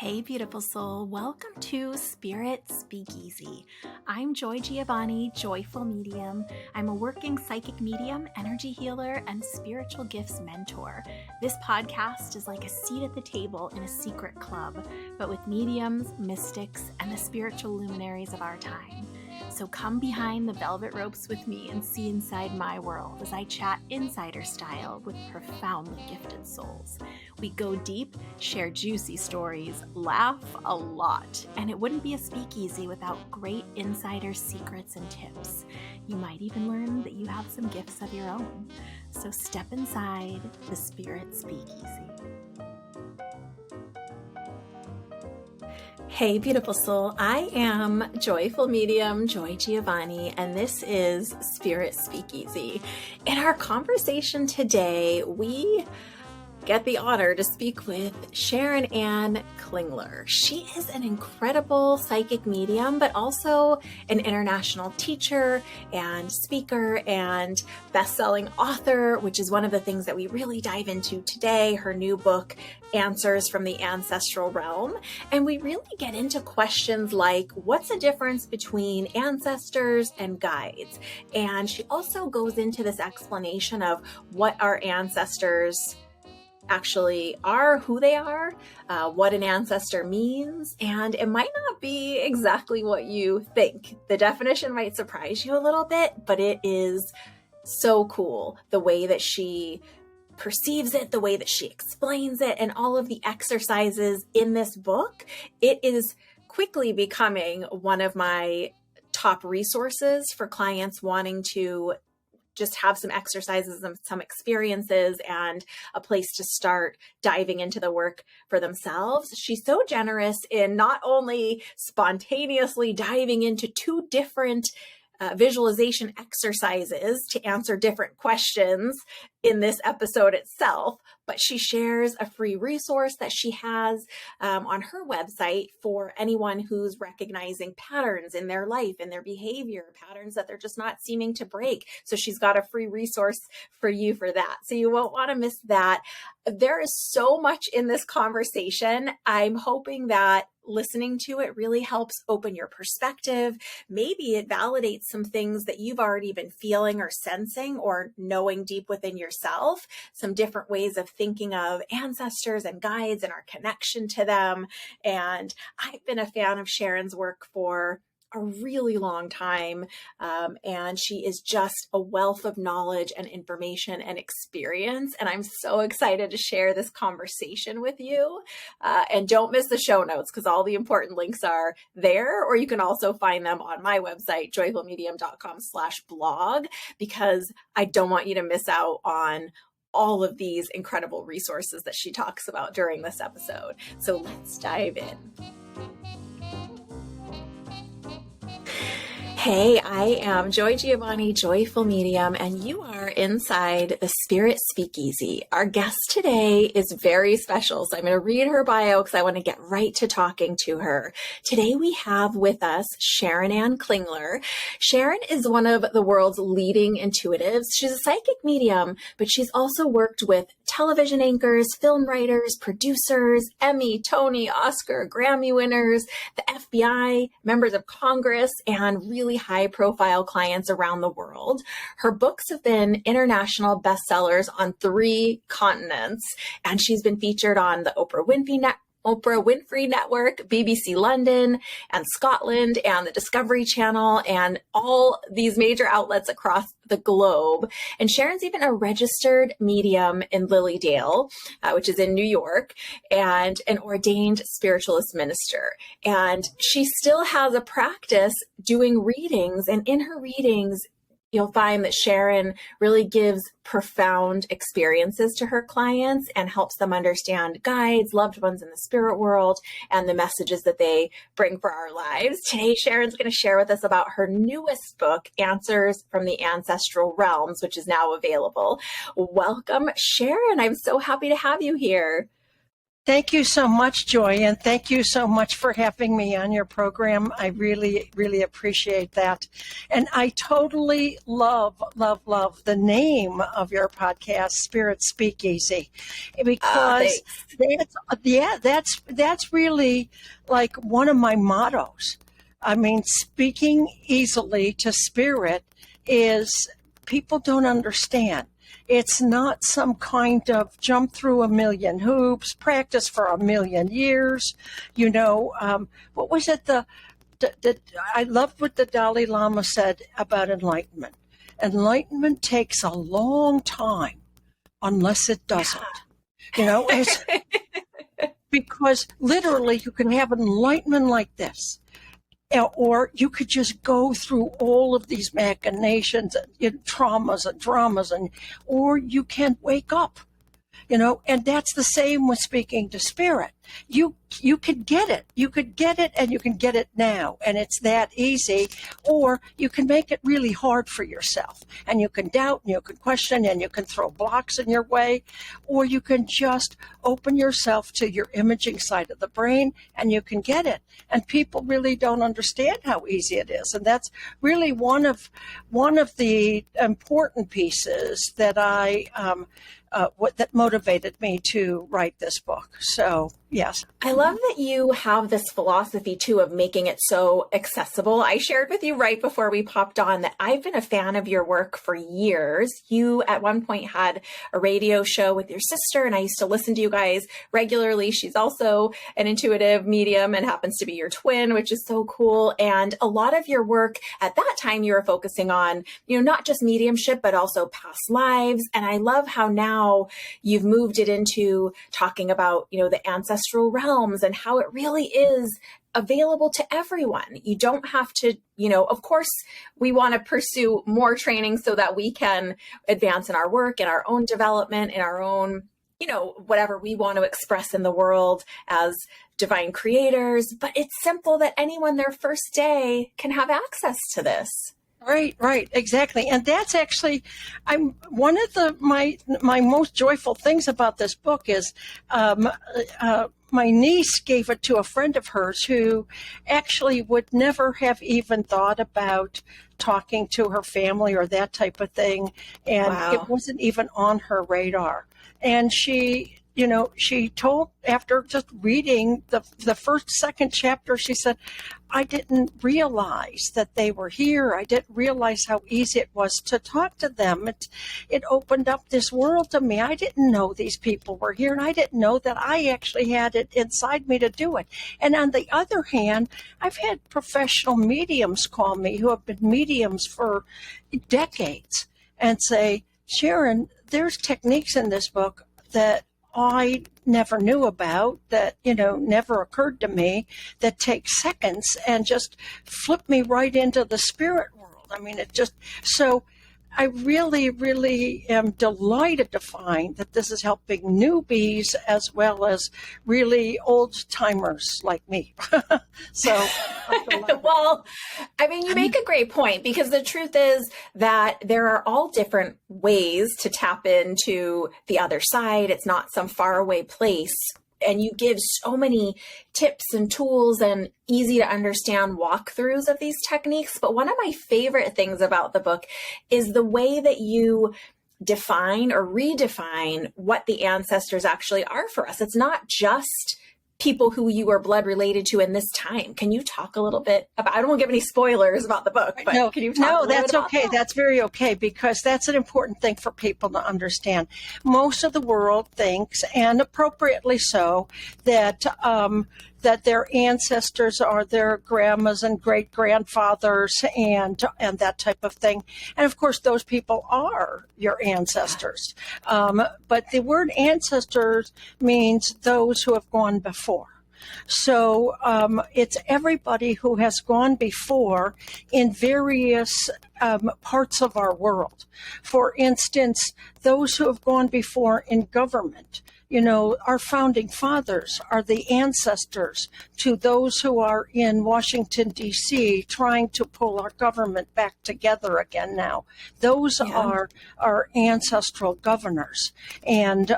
Hey, beautiful soul. Welcome to Spirit Speakeasy. I'm Joy Giovanni, Joyful Medium. I'm a working psychic medium, energy healer, and spiritual gifts mentor. This podcast is like a seat at the table in a secret club, but with mediums, mystics, and the spiritual luminaries of our time. So come behind the velvet ropes with me and see inside my world as I chat insider style with profoundly gifted souls. We go deep, share juicy stories, laugh a lot, and it wouldn't be a speakeasy without great insider secrets and tips. You might even learn that you have some gifts of your own. So step inside the Spirit Speakeasy. Hey, beautiful soul. I am Joyful Medium, Joy Giovanni, and this is Spirit Speakeasy. In our conversation today, we get the honor to speak with Sharon Anne Klingler. She is an incredible psychic medium, but also an international teacher and speaker and best-selling author, which is one of the things that we really dive into today. Her new book, Answers from the Ancestral Realm. And we really get into questions like, what's the difference between ancestors and guides? And she also goes into this explanation of what our ancestors actually are, who they are, what an ancestor means, and it might not be exactly what you think. The definition might surprise you a little bit, but it is so cool the way that she perceives it, the way that she explains it, and all of the exercises in this book. It is quickly becoming one of my top resources for clients wanting to just have some exercises and some experiences and a place to start diving into the work for themselves. She's so generous in not only spontaneously diving into two different visualization exercises to answer different questions in this episode itself, but she shares a free resource that she has on her website for anyone who's recognizing patterns in their life, in their behavior, patterns that they're just not seeming to break. So she's got a free resource for you for that. So you won't want to miss that. There is so much in this conversation. I'm hoping that listening to it really helps open your perspective. Maybe it validates some things that you've already been feeling or sensing or knowing deep within yourself, some different ways of thinking of ancestors and guides and our connection to them. And I've been a fan of Sharon's work for a really long time. And she is just a wealth of knowledge and information and experience. And I'm so excited to share this conversation with you. And don't miss the show notes because all the important links are there, or you can also find them on my website, joyfulmedium.com/blog, because I don't want you to miss out on all of these incredible resources that she talks about during this episode. So let's dive in. Hey, I am Joy Giovanni, Joyful Medium, and you are inside the Spirit Speakeasy. Our guest today is very special, so I'm going to read her bio because I want to get right to talking to her. Today we have with us Sharon Anne Klingler. Sharon is one of the world's leading intuitives. She's a psychic medium, but she's also worked with television anchors, film writers, producers, Emmy, Tony, Oscar, Grammy winners, the FBI, members of Congress, and really high-profile clients around the world. Her books have been international bestsellers on 3 continents, and she's been featured on the Oprah Winfrey Network, BBC London and Scotland, and the Discovery Channel, and all these major outlets across the globe. And Sharon's even a registered medium in Lilydale, which is in New York, and an ordained spiritualist minister. And she still has a practice doing readings, and in her readings, you'll find that Sharon really gives profound experiences to her clients and helps them understand guides, loved ones in the spirit world, and the messages that they bring for our lives. Today, Sharon's going to share with us about her newest book, Answers from the Ancestral Realms, which is now available. Welcome, Sharon. I'm so happy to have you here. Thank you so much, Joy, and thank you so much for having me on your program. I really, really appreciate that. And I totally love the name of your podcast, Spirit Speakeasy, because that's really like one of my mottos. I mean, speaking easily to spirit is people don't understand. It's not some kind of jump through a million hoops, practice for a million years. What was it? I loved what the Dalai Lama said about enlightenment. Enlightenment takes a long time, unless it doesn't. It's because literally you can have enlightenment like this. Or you could just go through all of these machinations and traumas and dramas, or you can wake up, and that's the same with speaking to spirit. You could get it. You could get it, and you can get it now, and it's that easy. Or you can make it really hard for yourself, and you can doubt, and you can question, and you can throw blocks in your way, or you can just open yourself to your imaging side of the brain, and you can get it. And people really don't understand how easy it is, and that's really one of the important pieces that that motivated me to write this book. So, yes. I love that you have this philosophy, too, of making it so accessible. I shared with you right before we popped on that I've been a fan of your work for years. You, at one point, had a radio show with your sister, and I used to listen to you guys regularly. She's also an intuitive medium and happens to be your twin, which is so cool. And a lot of your work at that time, you were focusing on, not just mediumship, but also past lives. And I love how now you've moved it into talking about, the ancestral realms and how it really is available to everyone. You don't have to, of course, we want to pursue more training so that we can advance in our work, in our own development, in our own, whatever we want to express in the world as divine creators. But it's simple that anyone their first day can have access to this. Right, exactly. And that's actually, one of my most joyful things about this book is my niece gave it to a friend of hers who actually would never have even thought about talking to her family or that type of thing. And It wasn't even on her radar. And she told, after just reading the second chapter, she said, I didn't realize that they were here. I didn't realize how easy it was to talk to them. It opened up this world to me. I didn't know these people were here, and I didn't know that I actually had it inside me to do it. And on the other hand, I've had professional mediums call me who have been mediums for decades and say, Sharon, there's techniques in this book that I never knew about, that, never occurred to me, that take seconds and just flip me right into the spirit world. I mean, so I really, really am delighted to find that this is helping newbies as well as really old timers like me. So, well, you make a great point, because the truth is that there are all different ways to tap into the other side. It's not some faraway place. And you give so many tips and tools and easy to understand walkthroughs of these techniques. But one of my favorite things about the book is the way that you define or redefine what the ancestors actually are for us. It's not just people who you are blood related to in this time. Can you talk a little bit about, I don't want to give any spoilers about the book, but can you talk a little bit about okay. that? That's very okay, because that's an important thing for people to understand. Most of the world thinks, and appropriately so, that their ancestors are their grandmas and great-grandfathers and that type of thing. And of course, those people are your ancestors. But the word ancestors means those who have gone before. So it's everybody who has gone before in various parts of our world. For instance, those who have gone before in government. Our founding fathers are the ancestors to those who are in Washington, D.C., trying to pull our government back together again now. Those are our ancestral governors, and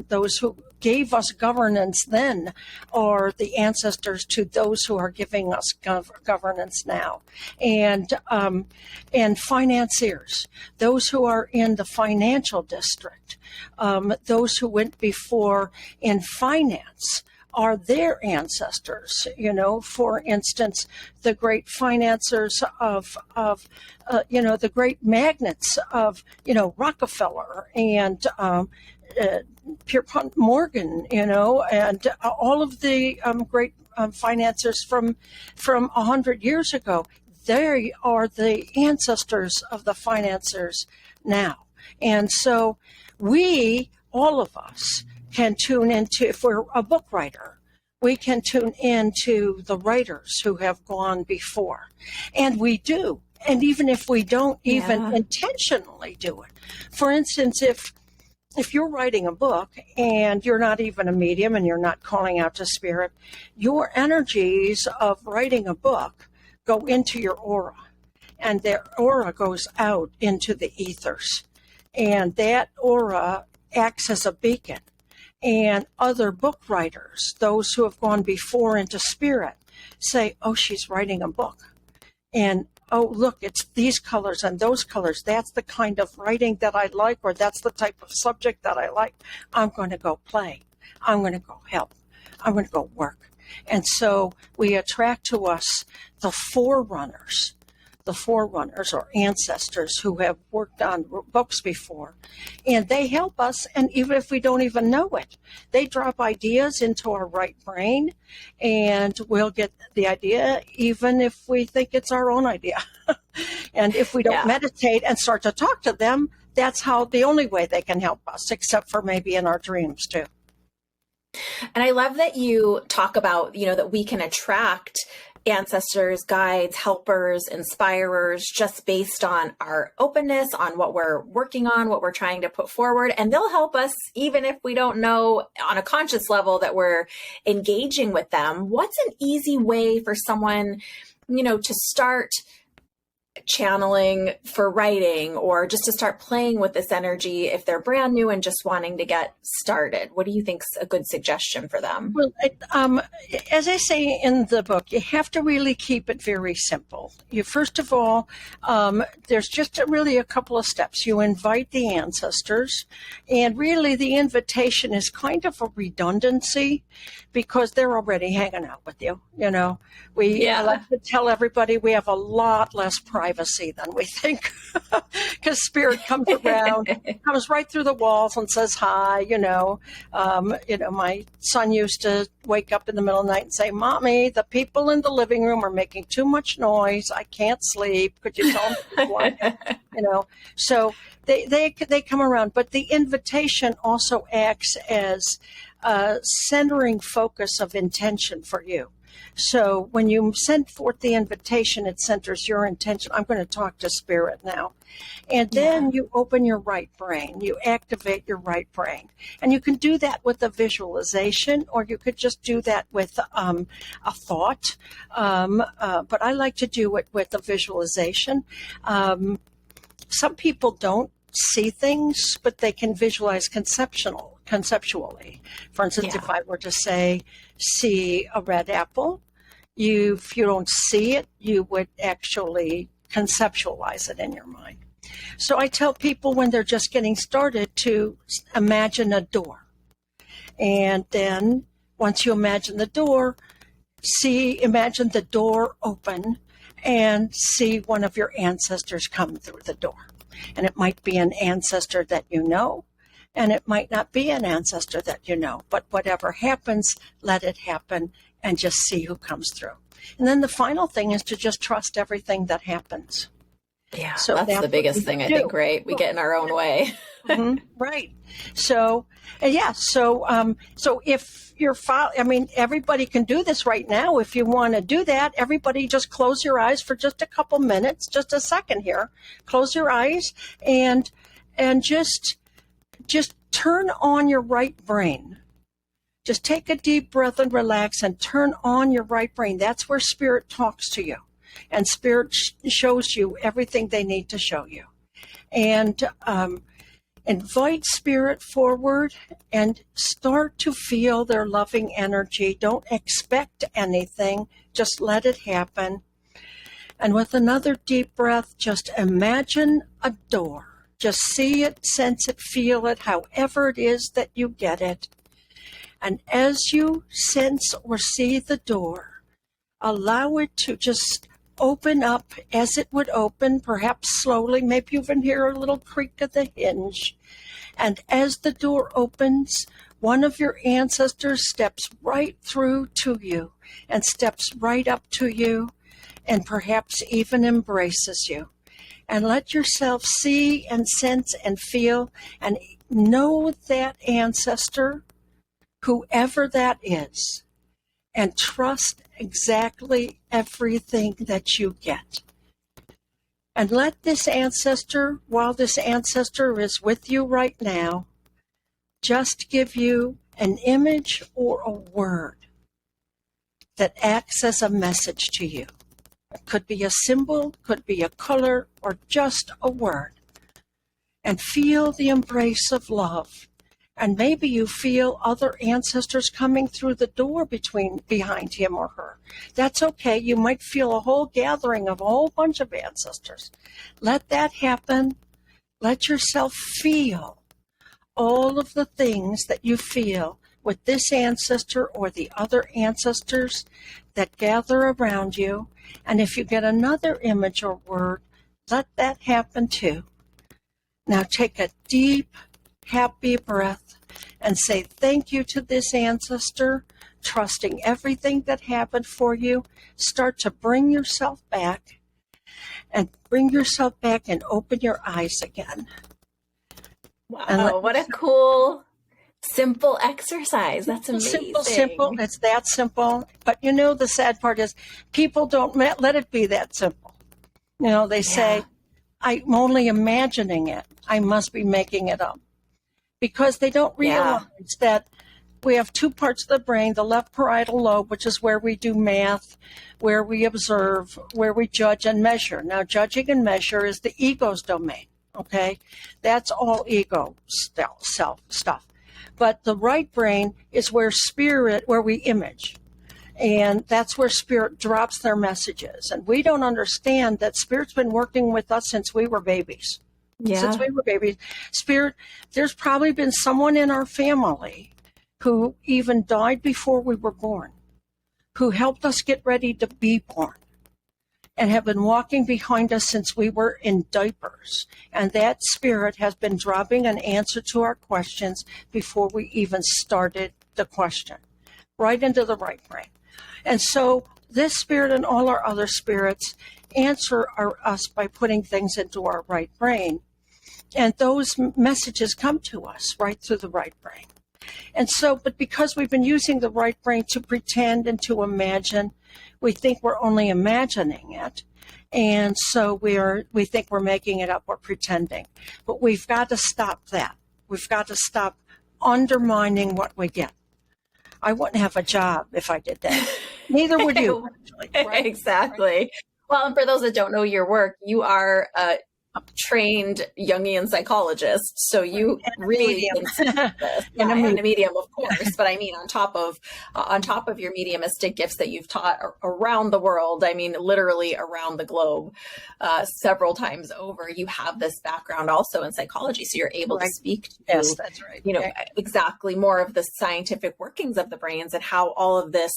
those who gave us governance then are the ancestors to those who are giving us governance now. And financiers, those who are in the financial district, those who went before in finance, are their ancestors. For instance, the great financiers of the great magnates of, Rockefeller and Pierpont Morgan, and all of the great financiers from 100 years ago. They are the ancestors of the financiers now. And so all of us, can tune into, if we're a book writer, we can tune into the writers who have gone before. And we do. And even if we don't even intentionally do it. For instance, if you're writing a book and you're not even a medium and you're not calling out to spirit, your energies of writing a book go into your aura. And their aura goes out into the ethers. And that aura acts as a beacon. And other book writers, those who have gone before into spirit, say, oh, she's writing a book. And, oh, look, it's these colors and those colors. That's the kind of writing that I like, or that's the type of subject that I like. I'm going to go play. I'm going to go help. I'm going to go work. And so we attract to us the forerunners or ancestors who have worked on books before, and they help us. And even if we don't even know it, they drop ideas into our right brain, and we'll get the idea even if we think it's our own idea. And if we don't meditate and start to talk to them, that's the only way they can help us, except for maybe in our dreams too. And I love that you talk about, that we can attract ancestors, guides, helpers, inspirers, just based on our openness, on what we're working on, what we're trying to put forward. And they'll help us even if we don't know on a conscious level that we're engaging with them. What's an easy way for someone, to start channeling for writing, or just to start playing with this energy if they're brand new and just wanting to get started? What do you think's a good suggestion for them? Well, as I say in the book, you have to really keep it very simple. You first of all, there's just really a couple of steps. You invite the ancestors, and really the invitation is kind of a redundancy because they're already hanging out with you. I like to tell everybody we have a lot less privacy than we think, because spirit comes around, comes right through the walls and says hi. My son used to wake up in the middle of the night and say, "Mommy, the people in the living room are making too much noise. I can't sleep. Could you tell them to be quiet?" So they come around, but the invitation also acts as a centering focus of intention for you. So when you send forth the invitation, it centers your intention. I'm going to talk to spirit now. And then you open your right brain. You activate your right brain. And you can do that with a visualization, or you could just do that with a thought. But I like to do it with a visualization. Some people don't see things, but they can visualize conceptually. For instance, if I were to say, see a red apple, if you don't see it, you would actually conceptualize it in your mind. So I tell people when they're just getting started to imagine a door. And then once you imagine the door, imagine the door open and see one of your ancestors come through the door. And it might be an ancestor that you know, and it might not be an ancestor that you know. But whatever happens, let it happen and just see who comes through. And then the final thing is to just trust everything that happens. Yeah, so that's the biggest thing, I think, right? We get in our own way. Right. So if you're everybody can do this right now. If you want to do that, everybody just close your eyes for just a couple minutes, just a second here. Close your eyes and just turn on your right brain. Just take a deep breath and relax and turn on your right brain. That's where spirit talks to you. And spirit shows you everything they need to show you. And Invite spirit forward and start to feel their loving energy. Don't expect anything. Just let it happen. And with another deep breath, just imagine a door. Just see it, sense it, feel it, however it is that you get it. And as you sense or see the door, allow it to just open up as it would open, perhaps slowly. Maybe you even hear a little creak of the hinge. And as the door opens, one of your ancestors steps right through to you and steps right up to you and perhaps even embraces you. And let yourself see and sense and feel and know that ancestor, whoever that is, and trust exactly everything that you get. And let this ancestor, while this ancestor is with you right now, just give you an image or a word that acts as a message to you. It could be a symbol, could be a color, or just a word. And feel the embrace of love. And maybe you feel other ancestors coming through the door behind him or her. That's okay. You might feel a whole gathering of a whole bunch of ancestors. Let that happen. Let yourself feel all of the things that you feel with this ancestor or the other ancestors that gather around you. And if you get another image or word, let that happen too. Now take a deep, happy breath and say thank you to this ancestor, trusting everything that happened for you. Start to bring yourself back and open your eyes again. Wow, what a cool, simple exercise. That's amazing. Simple. It's that simple. But you know, the sad part is people don't let it be that simple. You know, they say, I'm only imagining it. I must be making it up. Because they don't realize that we have two parts of the brain, the left parietal lobe, which is where we do math, where we observe, where we judge and measure. Now, judging and measure is the ego's domain, okay? That's all ego self stuff. But the right brain is where we image. And that's where spirit drops their messages. And we don't understand that spirit's been working with us since we were babies. Yeah. Since we were babies. Spirit, there's probably been someone in our family who even died before we were born, who helped us get ready to be born, and have been walking behind us since we were in diapers. And that spirit has been dropping an answer to our questions before we even started the question, right into the right brain. And so this spirit and all our other spirits answer us by putting things into our right brain. And those messages come to us right through the right brain. And so, but because we've been using the right brain to pretend and to imagine, we think we're only imagining it. And so we think we're making it up or pretending. But we've got to stop that. We've got to stop undermining what we get. I wouldn't have a job if I did that. Neither would you. Actually, right? Exactly. Right? Well, and for those that don't know your work, you are a trained Jungian psychologist, so you really and a medium, of course. But I mean, on top of your mediumistic gifts that you've taught around the world, I mean, literally around the globe, several times over, you have this background also in psychology, so you're able to speak to, yes, that's right, exactly more of the scientific workings of the brains and how all of this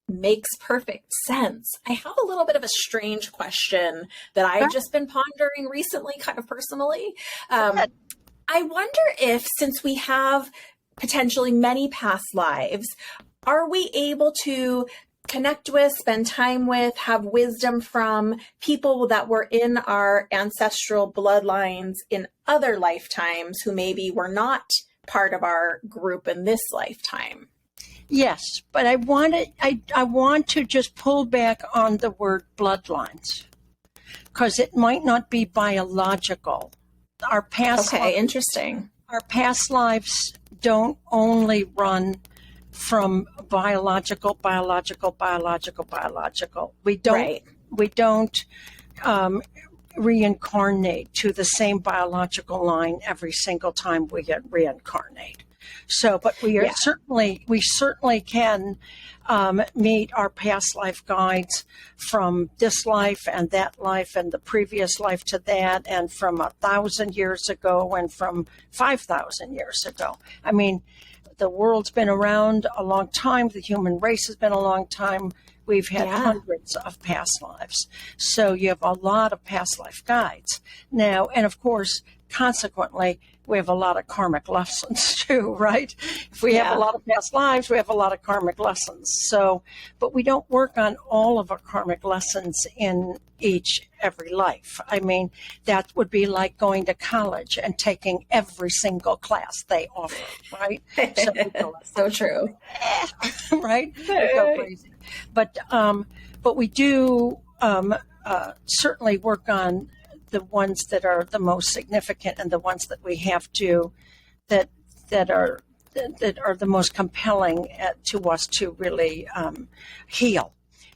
makes perfect sense. I have a little bit of a strange question that I've just been pondering recently, kind of personally. I wonder if, since we have potentially many past lives, are we able to connect with, spend time with, have wisdom from people that were in our ancestral bloodlines in other lifetimes who maybe were not part of our group in this lifetime? Yes, but I want to just pull back on the word bloodlines because it might not be biological. Our past interesting. Our past lives don't only run from biological. We don't reincarnate to the same biological line every single time we get reincarnate. So, but we certainly can meet our past life guides from this life and that life and the previous life to that, and from 1,000 years ago and from 5,000 years ago. I mean, the world's been around a long time. The human race has been a long time. We've had hundreds of past lives. So you have a lot of past life guides now. And of course, consequently, we have a lot of karmic lessons too, right? If we have a lot of past lives, we have a lot of karmic lessons. So, but we don't work on all of our karmic lessons in every life. I mean, that would be like going to college and taking every single class they offer, right? So, so true. Right? We go crazy. But we do certainly work on the ones that are the most significant and the ones that we have to that are the most compelling to us to really heal.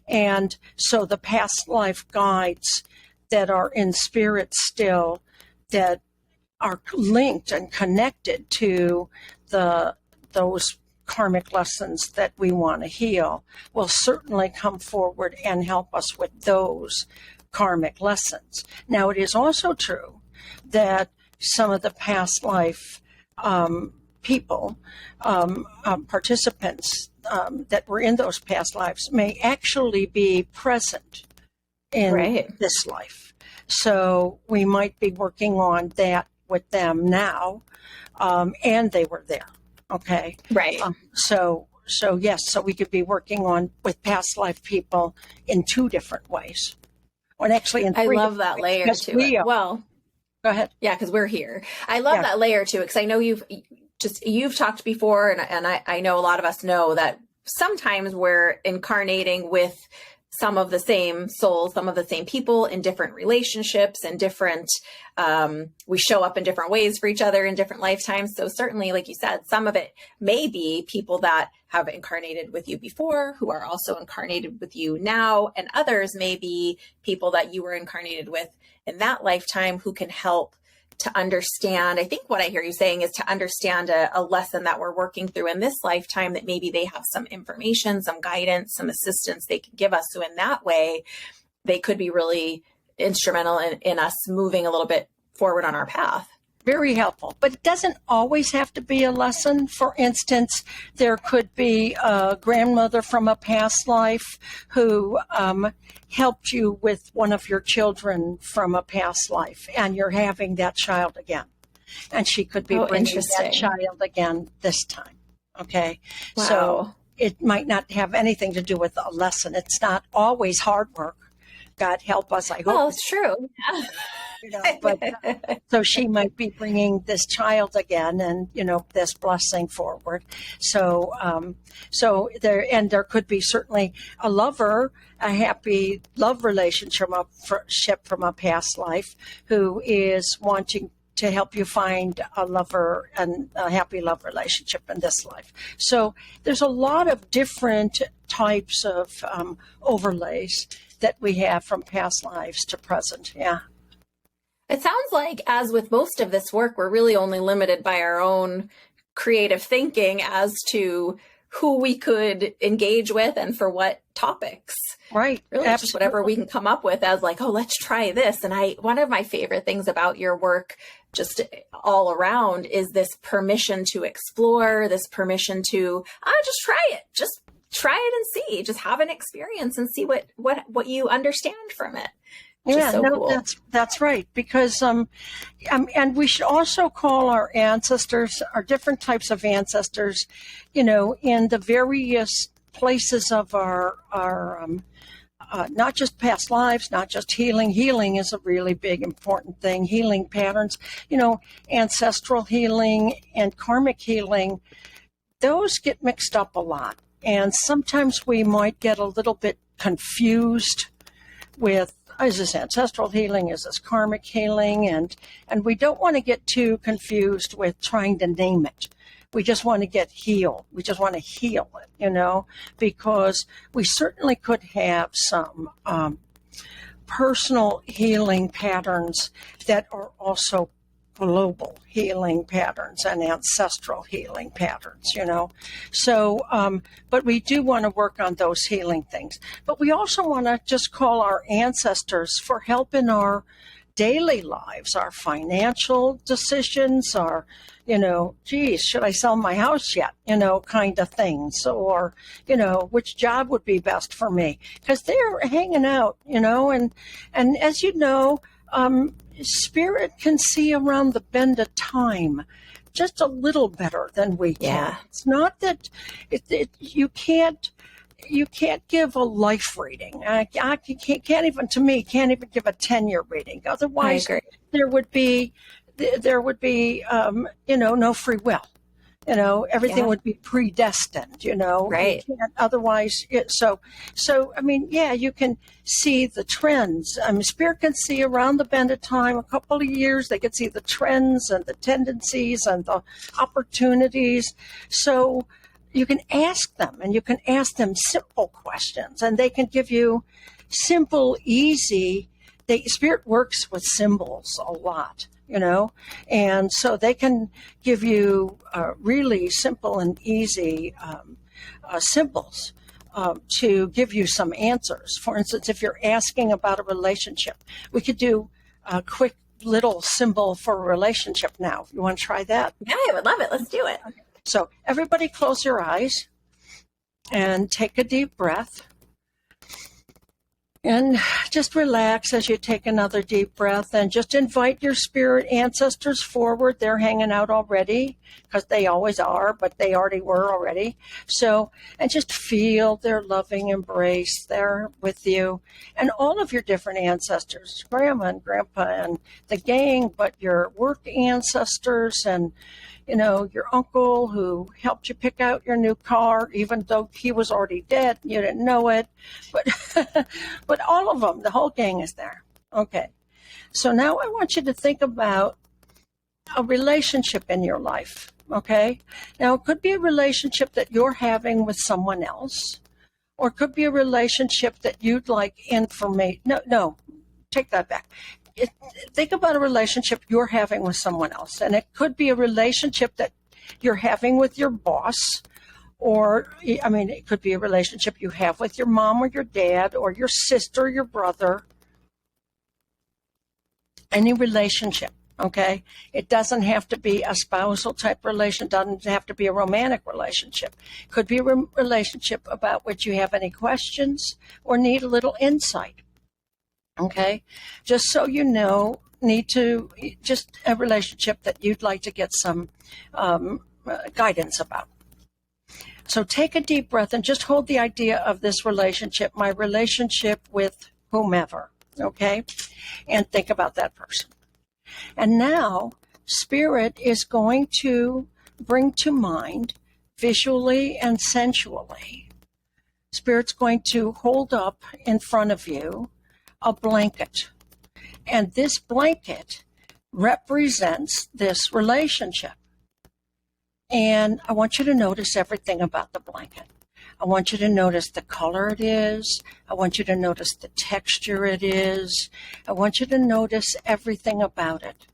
And so the past life guides that are in spirit still, that are linked and connected to those karmic lessons that we want to heal, will certainly come forward and help us with those karmic lessons. Now, it is also true that some of the past life people, participants that were in those past lives may actually be present in this life. So we might be working on that with them now, and they were there. Okay. Right. So yes, so we could be working on with past life people in two different ways. Well, actually, in three. I love that layer to it. Well, go ahead. Yeah, because we're here. I love that layer too, because I know you've talked before, and I know a lot of us know that sometimes we're incarnating with some of the same souls, some of the same people in different relationships and different, we show up in different ways for each other in different lifetimes. So certainly, like you said, some of it may be people that have incarnated with you before, who are also incarnated with you now, and others may be people that you were incarnated with in that lifetime who can help to understand. I think what I hear you saying is to understand a lesson that we're working through in this lifetime, that maybe they have some information, some guidance, some assistance they can give us. So in that way, they could be really instrumental in us moving a little bit forward on our path. Very helpful, but it doesn't always have to be a lesson. For instance, there could be a grandmother from a past life who helped you with one of your children from a past life, and you're having that child again. And she could be bringing that child again this time. Okay. Wow. So it might not have anything to do with a lesson. It's not always hard work. God help us. I hope. Well, it's true. But so she might be bringing this child again, and this blessing forward. So there could be certainly a lover, a happy love relationship from a past life, who is wanting to help you find a lover and a happy love relationship in this life. So there's a lot of different types of overlays that we have from past lives to present. Yeah. It sounds like, as with most of this work, we're really only limited by our own creative thinking as to who we could engage with and for what topics. Right. Really, just whatever we can come up with as like, oh, let's try this. And one of my favorite things about your work, just all around, is this permission to explore, this permission to just try it. Just try it and see. Just have an experience and see what you understand from it. Yeah, cool. That's right. Because and we should also call our ancestors, our different types of ancestors, in the various places of our not just past lives, not just healing. Healing is a really big, important thing. Healing patterns, ancestral healing and karmic healing, those get mixed up a lot. And sometimes we might get a little bit confused with, is this ancestral healing? Is this karmic healing? And we don't want to get too confused with trying to name it. We just want to get healed. We just want to heal it, because we certainly could have some personal healing patterns that are also global healing patterns and ancestral healing patterns, So, but we do want to work on those healing things. But we also want to just call our ancestors for help in our daily lives, our financial decisions, our, geez, should I sell my house yet? Kind of things. Or, which job would be best for me? Because they're hanging out, and as you know, Spirit can see around the bend of time just a little better than we can. Yeah. It's not that you can't give a life reading. I can't even give a 10-year reading. Otherwise, there would be no free will. Everything would be predestined, Right. You can't otherwise. You can see the trends. Spirit can see around the bend of time, a couple of years, they can see the trends and the tendencies and the opportunities. So you can ask them, and you can ask them simple questions, and they can give you simple, easy. Spirit works with symbols a lot. And so they can give you really simple and easy symbols to give you some answers. For instance, if you're asking about a relationship, we could do a quick little symbol for a relationship now. You want to try that? Yeah, I would love it. Let's do it. So everybody close your eyes and take a deep breath. And just relax as you take another deep breath, and just invite your spirit ancestors forward. They're hanging out already, because they always are, but they already were already. So, and just feel their loving embrace there with you. And all of your different ancestors, grandma and grandpa and the gang, but your work ancestors and your uncle who helped you pick out your new car, even though he was already dead, you didn't know it. But, but all of them, the whole gang is there. Okay. So now I want you to think about a relationship in your life. Okay. Now it could be a relationship that you're having with someone else, or it could be a relationship that you'd like information. No, take that back. Think about a relationship you're having with someone else, and it could be a relationship that you're having with your boss, or it could be a relationship you have with your mom or your dad or your sister, your brother, any relationship. Okay, it doesn't have to be a spousal type relation, doesn't have to be a romantic relationship. It could be a relationship about which you have any questions or need a little insight. Okay, just so you know, just a relationship that you'd like to get some guidance about. So take a deep breath and just hold the idea of this relationship, my relationship with whomever, okay? And think about that person. And now, Spirit is going to bring to mind, visually and sensually, Spirit's going to hold up in front of you a blanket. And this blanket represents this relationship. And I want you to notice everything about the blanket. I want you to notice the color it is. I want you to notice the texture it is. I want you to notice everything about it.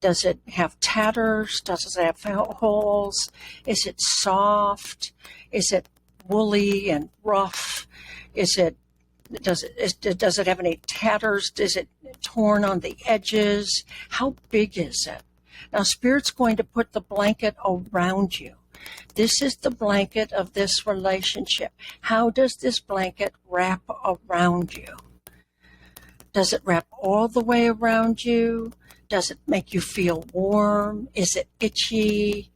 Does it have tatters? Does it have holes? Is it soft? Is it woolly and rough? Does it have any tatters? Is it torn on the edges? How big is it? Now, Spirit's going to put the blanket around you. This is the blanket of this relationship. How does this blanket wrap around you? Does it wrap all the way around you? Does it make you feel warm? Is it itchy?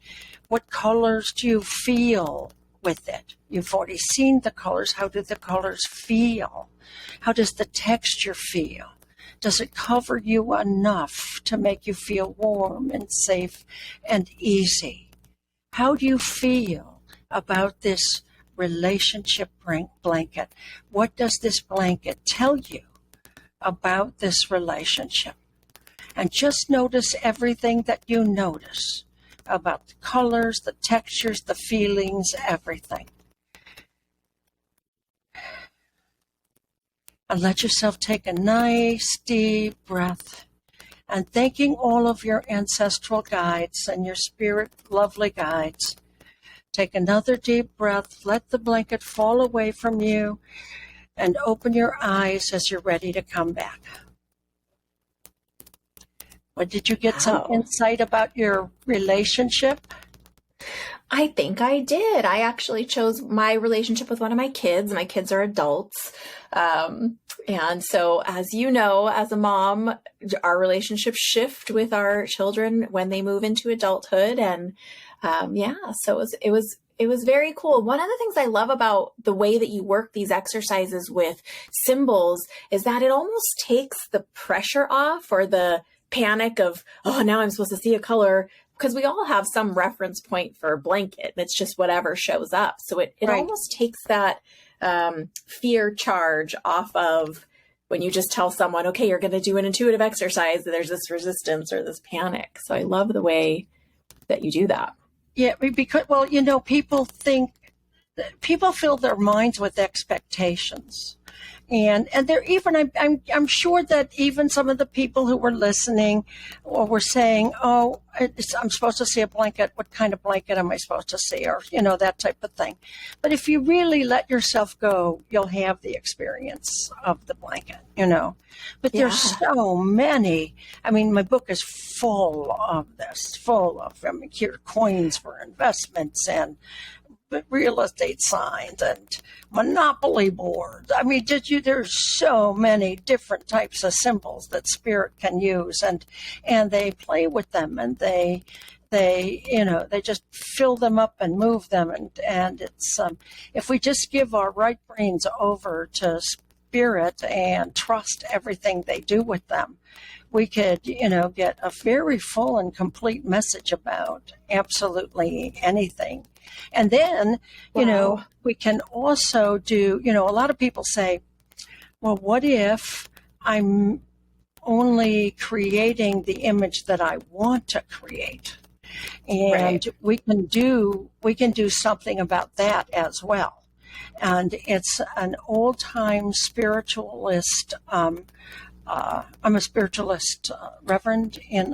What colors do you feel with it? You've already seen the colors. How do the colors feel? How does the texture feel? Does it cover you enough to make you feel warm and safe and easy? How do you feel about this relationship blanket? What does this blanket tell you about this relationship? And just notice everything that you notice about the colors, the textures, the feelings, everything. And let yourself take a nice deep breath. And thanking all of your ancestral guides and your spirit lovely guides. Take another deep breath. Let the blanket fall away from you and open your eyes as you're ready to come back. Well, did you get some insight about your relationship? I think I did. I actually chose my relationship with one of my kids. My kids are adults. And so, as you know, as a mom, our relationships shift with our children when they move into adulthood. And so it was very cool. One of the things I love about the way that you work these exercises with symbols is that it almost takes the pressure off, or the panic of, oh, now I'm supposed to see a color, because we all have some reference point for blanket. It's just whatever shows up. So it Right. almost takes that fear charge off of when you just tell someone, okay, you're going to do an intuitive exercise, there's this resistance or this panic. So I love the way that you do that. Yeah, because, well, you know, people fill their minds with expectations. And they're even, I'm sure that even some of the people who were listening or were saying, oh, I'm supposed to see a blanket. What kind of blanket am I supposed to see? Or, you know, that type of thing. But if you really let yourself go, you'll have the experience of the blanket, you know. But there's so many. I mean, my book is full of this, here are coins for investments and real estate signs and monopoly boards. I mean, there's so many different types of symbols that spirit can use, and they play with them, and they just fill them up and move them, and it's if we just give our right brains over to spirit and trust everything they do with them, we could, get a very full and complete message about absolutely anything. And then, we can also do, a lot of people say, well, what if I'm only creating the image that I want to create? And we can do something about that as well. And it's an old-time spiritualist. I'm a spiritualist reverend in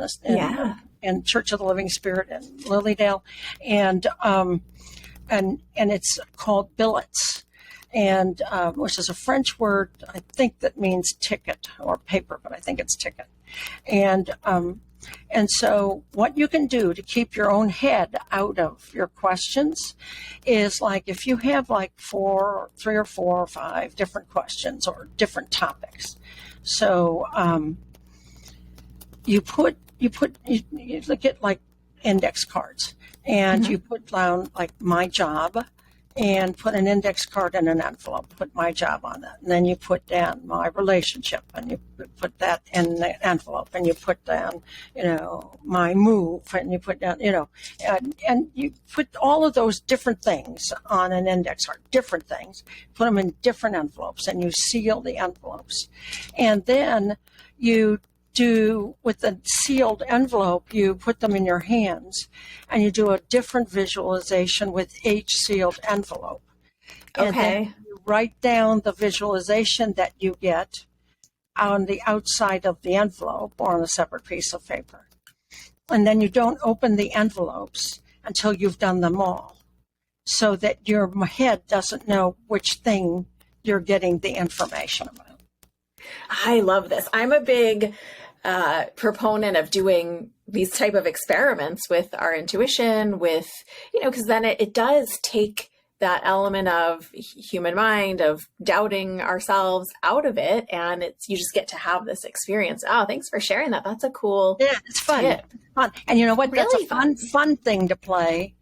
Church of the Living Spirit in Lilydale, and it's called billets, and which is a French word, I think, that means ticket or paper, but I think it's ticket. And so what you can do to keep your own head out of your questions is, like, if you have like 3 or 4 or 5 different questions or different topics. So you look at like index cards, and you put down like my job, and put an index card in an envelope, put my job on that. And then you put down my relationship, and you put that in the envelope, and you put down, my move, and you put down, and you put all of those different things on an index card, different things, put them in different envelopes, and you seal the envelopes. And then you do, with the sealed envelope, you put them in your hands, and you do a different visualization with each sealed envelope. Okay. And then you write down the visualization that you get on the outside of the envelope or on a separate piece of paper. And then you don't open the envelopes until you've done them all, so that your head doesn't know which thing you're getting the information about. I love this. I'm a big proponent of doing these type of experiments with our intuition, with, because then it does take that element of human mind, of doubting ourselves out of it. And you just get to have this experience. Oh, thanks for sharing that. That's a cool it's fun. tip. It's fun. And you know what? Really That's a fun thing to play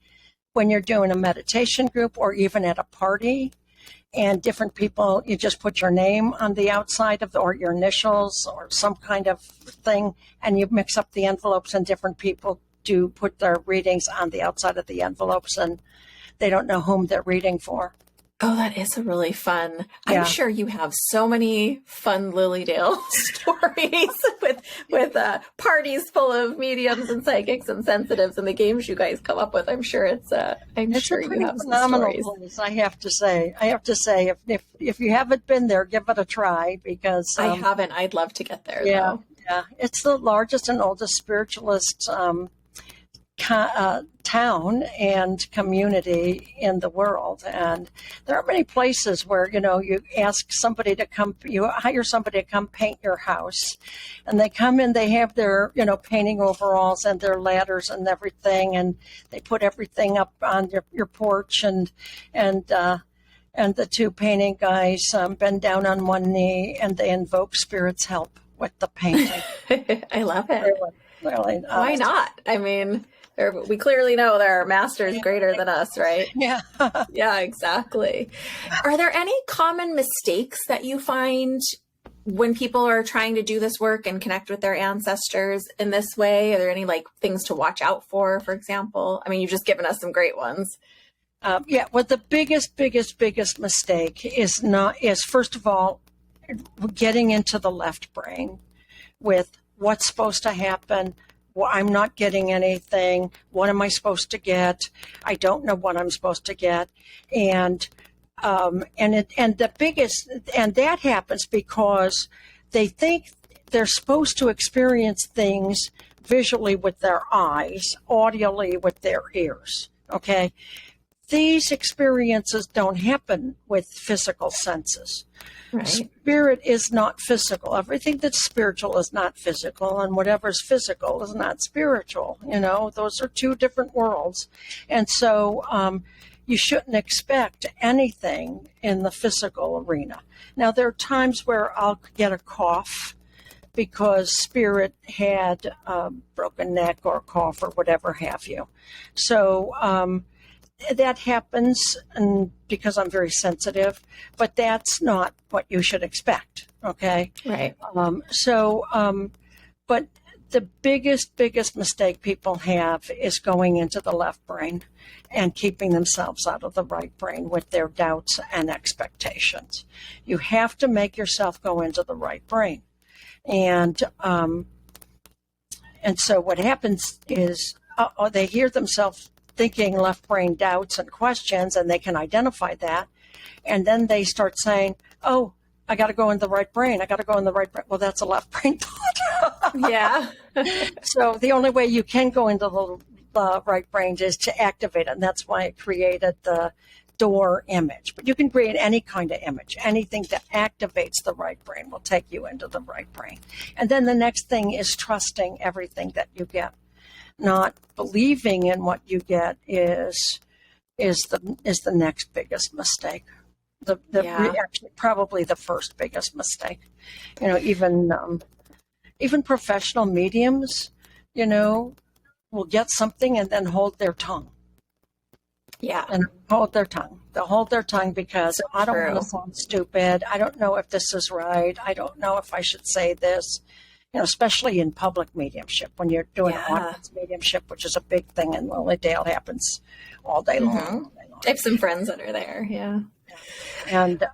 when you're doing a meditation group or even at a party. And different people, you just put your name on the outside or your initials or some kind of thing, and you mix up the envelopes, and different people do put their readings on the outside of the envelopes, and they don't know whom they're reading for. Oh, that is a really fun. Yeah. I'm sure you have so many fun Lilydale stories with parties full of mediums and psychics and sensitives and the games you guys come up with. I'm sure it's sure a pretty you have some phenomenal stories. place, I have to say. If you haven't been there, give it a try, because I haven't. I'd love to get there yeah, though. yeah, it's the largest and oldest spiritualist town and community in the world, and there are many places where you hire somebody to come paint your house, and they come in, they have their painting overalls and their ladders and everything, and they put everything up on your porch, and the two painting guys bend down on one knee and they invoke spirit's help with the painting. I love it. Really, why not? I mean, we clearly know there are masters greater than us, right? Yeah. Yeah, exactly. Are there any common mistakes that you find when people are trying to do this work and connect with their ancestors in this way? Are there any things to watch out for example? I mean, you've just given us some great ones. Well, the biggest mistake is first of all, getting into the left brain with what's supposed to happen. Well, I'm not getting anything. What am I supposed to get? I don't know what I'm supposed to get. And that happens because they think they're supposed to experience things visually with their eyes, audially with their ears. Okay. These experiences don't happen with physical senses. Right. Spirit is not physical. Everything that's spiritual is not physical, and whatever's physical is not spiritual. Those are two different worlds. And so you shouldn't expect anything in the physical arena. Now, there are times where I'll get a cough because spirit had a broken neck or a cough or whatever have you. So that happens, and because I'm very sensitive, but that's not what you should expect. Okay. Right. But the biggest mistake people have is going into the left brain and keeping themselves out of the right brain with their doubts and expectations. You have to make yourself go into the right brain. And so what happens is they hear themselves thinking left brain doubts and questions, and they can identify that. And then they start saying, oh, I got to go in the right brain. I got to go in the right brain. Well, that's a left brain thought. Yeah. So the only way you can go into the right brain is to activate it. And that's why I created the door image. But you can create any kind of image. Anything that activates the right brain will take you into the right brain. And then the next thing is trusting everything that you get. Not believing in what you get is the next biggest mistake. Actually, probably the first biggest mistake. Even professional mediums, will get something and then hold their tongue. Yeah. And hold their tongue. They'll hold their tongue because So I don't true. want to sound stupid. I don't know if this is right. I don't know if I should say this. Especially in public mediumship, when you're doing audience mediumship, which is a big thing in Lilydale, happens all day long. Mm-hmm. I have some friends that are there. Yeah. And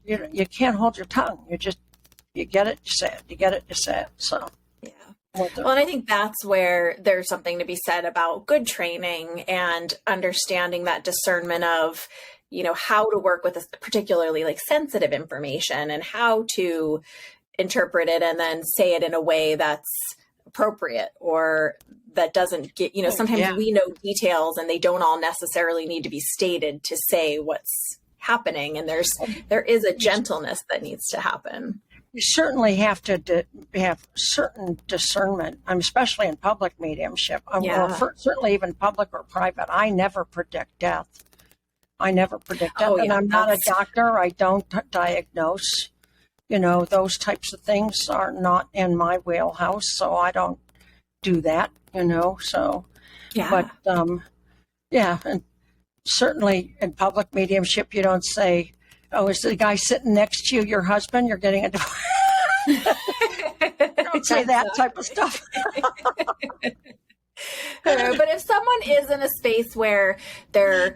you can't hold your tongue. You get it, you say it. You get it, you say it. So. Yeah. Well, and I think that's where there's something to be said about good training and understanding that discernment of, how to work with particularly sensitive information and how to interpret it and then say it in a way that's appropriate or that doesn't get, sometimes we know details and they don't all necessarily need to be stated to say what's happening. And there is a gentleness that needs to happen. You certainly have to have certain discernment, especially in public mediumship, certainly even public or private. I never predict death. And I'm not a doctor. I don't diagnose. Those types of things are not in my wheelhouse, so I don't do that. So. Yeah. But and certainly in public mediumship, you don't say, "Oh, is the guy sitting next to you your husband? You're getting a divorce." Don't say that type of stuff. But if someone is in a space where they're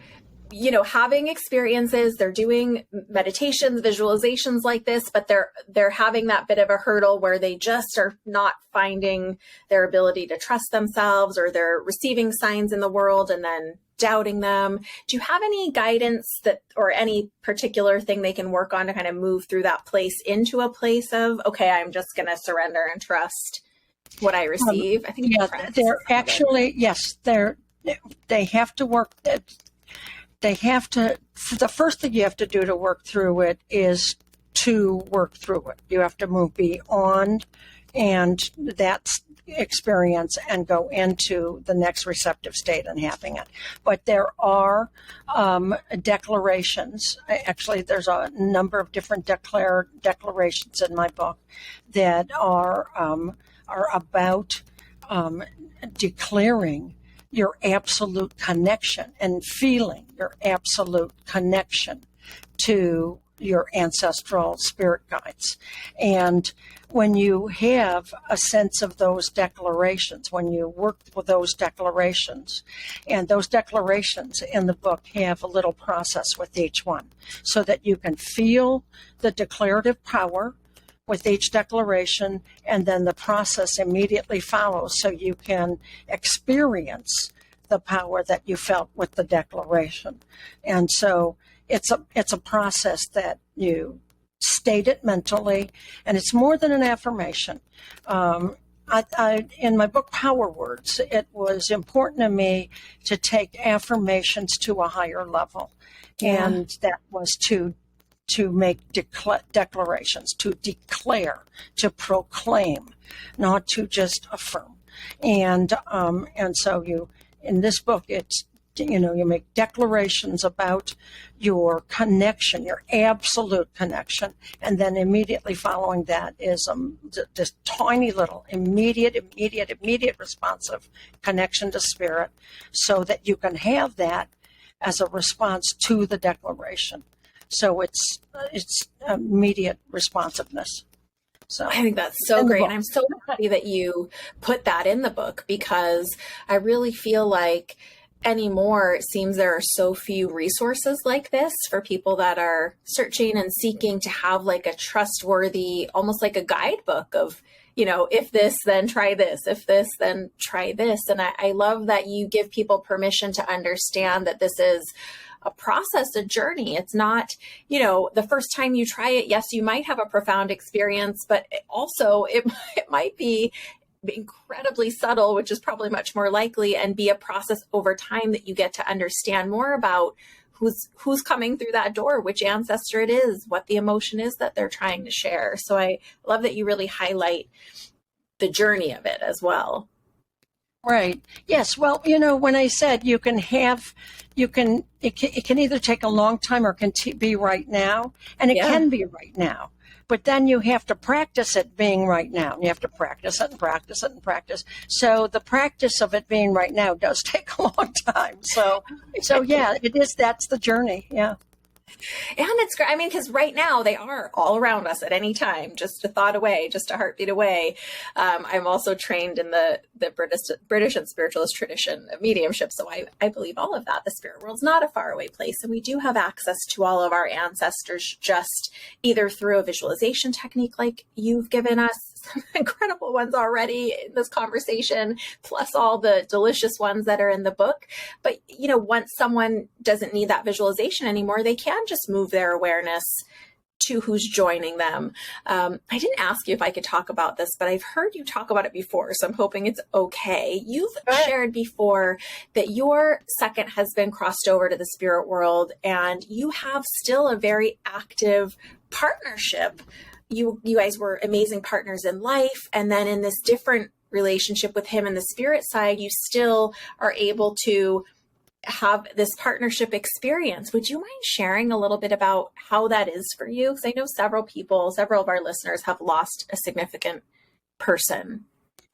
having experiences, they're doing meditations, visualizations like this, but they're having that bit of a hurdle where they just are not finding their ability to trust themselves, or they're receiving signs in the world and then doubting them. Do you have any guidance or any particular thing they can work on to kind of move through that place into a place of, okay, I'm just going to surrender and trust what I receive? I think they're actually, yes, they have to work. They have to, the first thing you have to do to work through it is to work through it. You have to move beyond and that's experience and go into the next receptive state and having it. But there are declarations. Actually, there's a number of different declarations in my book that are about declaring your absolute connection and feeling your absolute connection to your ancestral spirit guides. And when you have a sense of those declarations, when you work with those declarations, and those declarations in the book have a little process with each one so that you can feel the declarative power with each declaration, and then the process immediately follows so you can experience the power that you felt with the declaration. And so it's a process that you state it mentally, and it's more than an affirmation. In my book, Power Words, it was important to me to take affirmations to a higher level. Yeah. And that was to make declarations, to declare, to proclaim, not to just affirm. And so in this book, it's, you make declarations about your connection, your absolute connection, and then immediately following that is this tiny little immediate responsive connection to spirit, so that you can have that as a response to the declaration. So it's immediate responsiveness. So I think that's so great. And I'm so happy that you put that in the book, because I really feel like anymore, it seems there are so few resources like this for people that are searching and seeking to have like a trustworthy, almost like a guidebook of, if this, then try this, if this, then try this. And I love that you give people permission to understand that this is a process, a journey. It's not, the first time you try it, yes, you might have a profound experience, but also it might be incredibly subtle, which is probably much more likely, and be a process over time that you get to understand more about who's coming through that door, which ancestor it is, what the emotion is that they're trying to share. So I love that you really highlight the journey of it as well. Right. Yes. Well, when I said it can either take a long time or can be right now, and it can be right now. But then you have to practice it being right now. You have to practice it and practice it and practice. So the practice of it being right now does take a long time. So yeah, it is. That's the journey. Yeah. And it's great. I mean, because right now they are all around us at any time, just a thought away, just a heartbeat away. I'm also trained in the British and spiritualist tradition of mediumship. So I believe all of that. The spirit world's not a faraway place. And we do have access to all of our ancestors, just either through a visualization technique like you've given us, some incredible ones already in this conversation, plus all the delicious ones that are in the book. But, once someone doesn't need that visualization anymore, they can just move their awareness to who's joining them. I didn't ask you if I could talk about this, but I've heard you talk about it before, so I'm hoping it's okay. You've shared before that your second husband crossed over to the spirit world, and you have still a very active partnership. You guys were amazing partners in life, and then in this different relationship with him and the spirit side, you still are able to have this partnership experience. Would you mind sharing a little bit about how that is for you? Because I know several of our listeners have lost a significant person.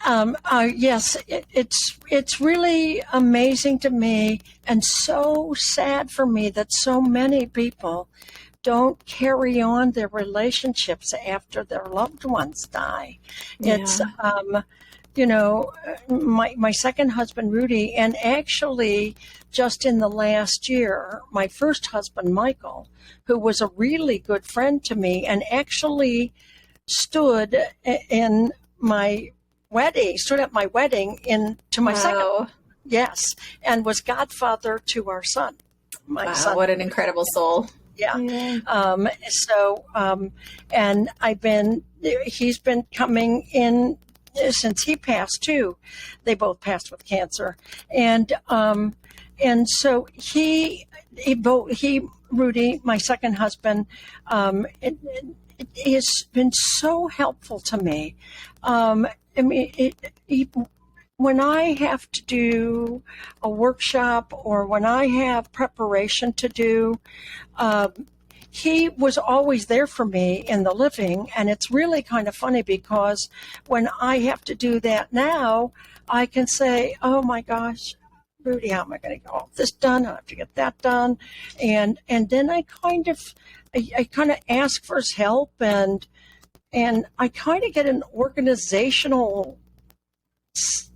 Yes, it's really amazing to me, and so sad for me that so many people don't carry on their relationships after their loved ones die. Yeah. my second husband, Rudy, and actually just in the last year, my first husband, Michael, who was a really good friend to me and actually stood in my wedding, stood at my wedding to my second, yes, and was godfather to our son. My son. What an incredible soul. Yeah. And he's been coming in since he passed too. They both passed with cancer. And so he, Rudy, my second husband, it has been so helpful to me. When I have to do a workshop or when I have preparation to do, he was always there for me in the living. And it's really kind of funny because when I have to do that now, I can say, oh my gosh, Rudy, how am I going to get all this done? I have to get that done. And then I kind of ask for his help and I kind of get an organizational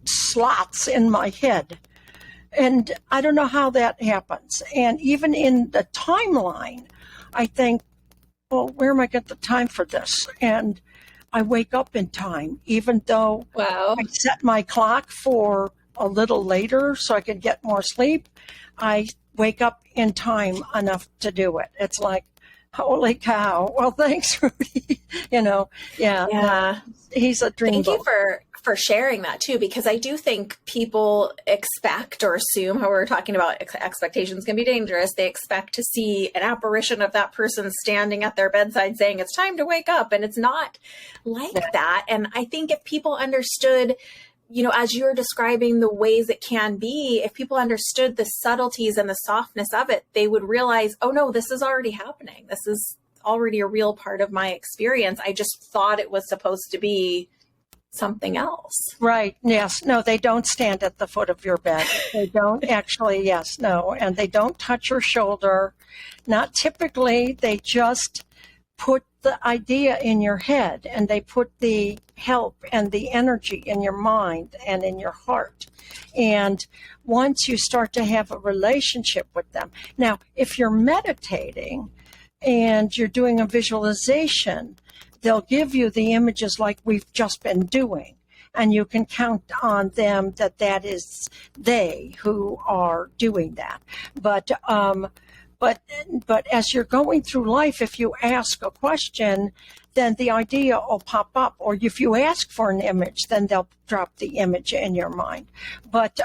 slots in my head. And I don't know how that happens. And even in the timeline, I think, well, where am I get the time for this? And I wake up in time, even though I set my clock for a little later so I could get more sleep. I wake up in time enough to do it. It's like, holy cow. Well, thanks, Rudy. Yeah. He's a dream. Thank you for sharing that too, because I do think people expect or assume, how we're talking about expectations can be dangerous. They expect to see an apparition of that person standing at their bedside saying it's time to wake up. And it's not like that. And I think if people understood, as you're describing the ways it can be, if people understood the subtleties and the softness of it, they would realize, oh no, this is already happening. This is already a real part of my experience. I just thought it was supposed to be something else. Right. Yes. No, they don't stand at the foot of your bed. They don't actually. Yes. No. And they don't touch your shoulder. Not typically. They just put the idea in your head and they put the help and the energy in your mind and in your heart. And once you start to have a relationship with them. Now, if you're meditating and you're doing a visualization, they'll give you the images like we've just been doing. And you can count on them that is they who are doing that. But as you're going through life, if you ask a question, then the idea will pop up. Or if you ask for an image, then they'll drop the image in your mind. But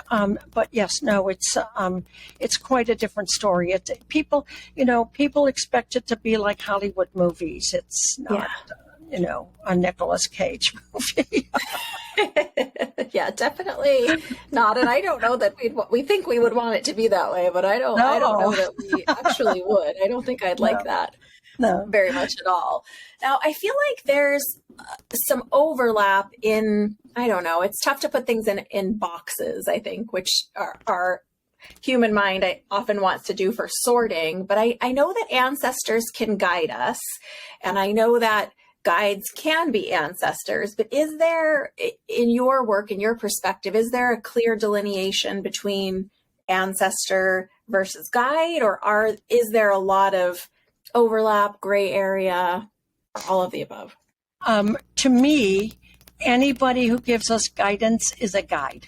yes, no, it's quite a different story. People expect it to be like Hollywood movies. It's not, a Nicolas Cage movie. Yeah, definitely not. And I don't know that we think we would want it to be that way, but I don't know that we actually would. I don't think I'd like that very much at all. Now, I feel like there's some overlap in, I don't know, it's tough to put things in boxes, I think, which our human mind often wants to do for sorting. But I know that ancestors can guide us. And I know that guides can be ancestors, but is there, in your work, in your perspective, is there a clear delineation between ancestor versus guide, or is there a lot of overlap, gray area, or all of the above? To me, anybody who gives us guidance is a guide.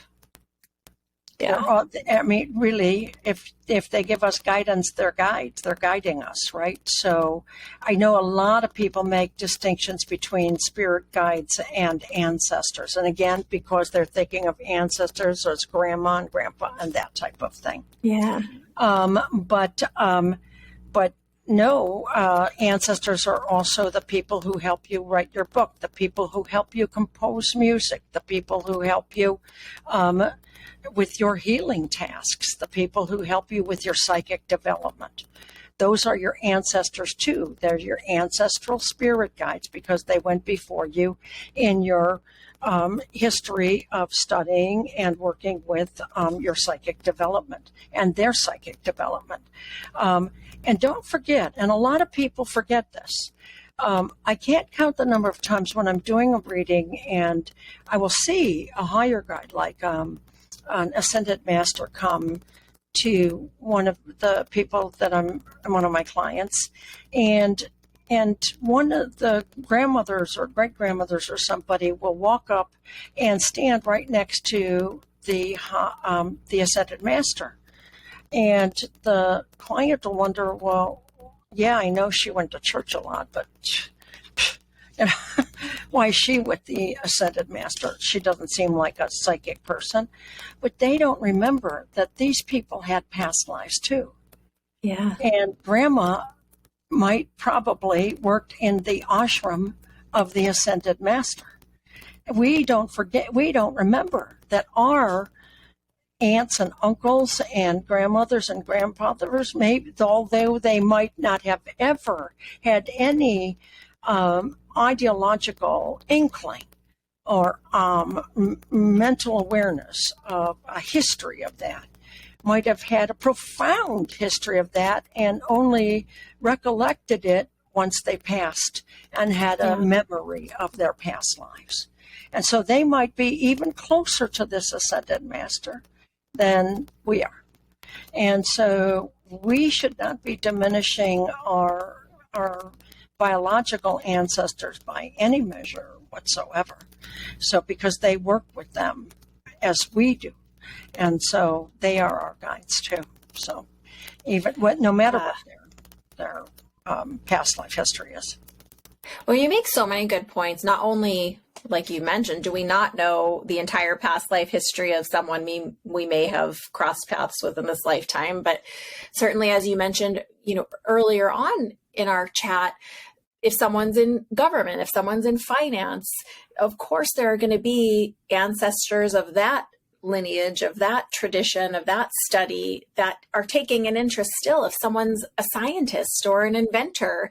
Yeah. I mean, really, if they give us guidance, they're guides. They're guiding us, right? So I know a lot of people make distinctions between spirit guides and ancestors. And again, because they're thinking of ancestors as grandma and grandpa and that type of thing. Yeah. But no, ancestors are also the people who help you write your book, the people who help you compose music, the people who help you with your healing tasks, the people who help you with your psychic development. Those are your ancestors too. They're your ancestral spirit guides because they went before you in your history of studying and working with your psychic development and their psychic development. And don't forget, and a lot of people forget this, I can't count the number of times when I'm doing a reading and I will see a higher guide, like an ascended master, come to one of the people that I'm one of my clients, and one of the grandmothers or great grandmothers or somebody will walk up and stand right next to the ascended master, and the client will wonder, well, yeah, I know she went to church a lot, but you know, why is she with the ascended master? She doesn't seem like a psychic person. But they don't remember that these people had past lives too. Yeah. And grandma might probably worked in the ashram of the ascended master. We don't remember that our aunts and uncles and grandmothers and grandfathers, maybe although they might not have ever had any ideological inkling or mental awareness of a history of that, might have had a profound history of that and only recollected it once they passed and had a memory of their past lives. And so they might be even closer to this ascended master than we are. And so we should not be diminishing our biological ancestors by any measure whatsoever. So because they work with them as we do. And so they are our guides too. So even no matter what their past life history is. Well, you make so many good points. Not only, like you mentioned, do we not know the entire past life history of someone we may have crossed paths with in this lifetime, but certainly, as you mentioned, earlier on in our chat, if someone's in government, if someone's in finance, of course there are going to be ancestors of that lineage, of that tradition, of that study that are taking an interest still. If someone's a scientist or an inventor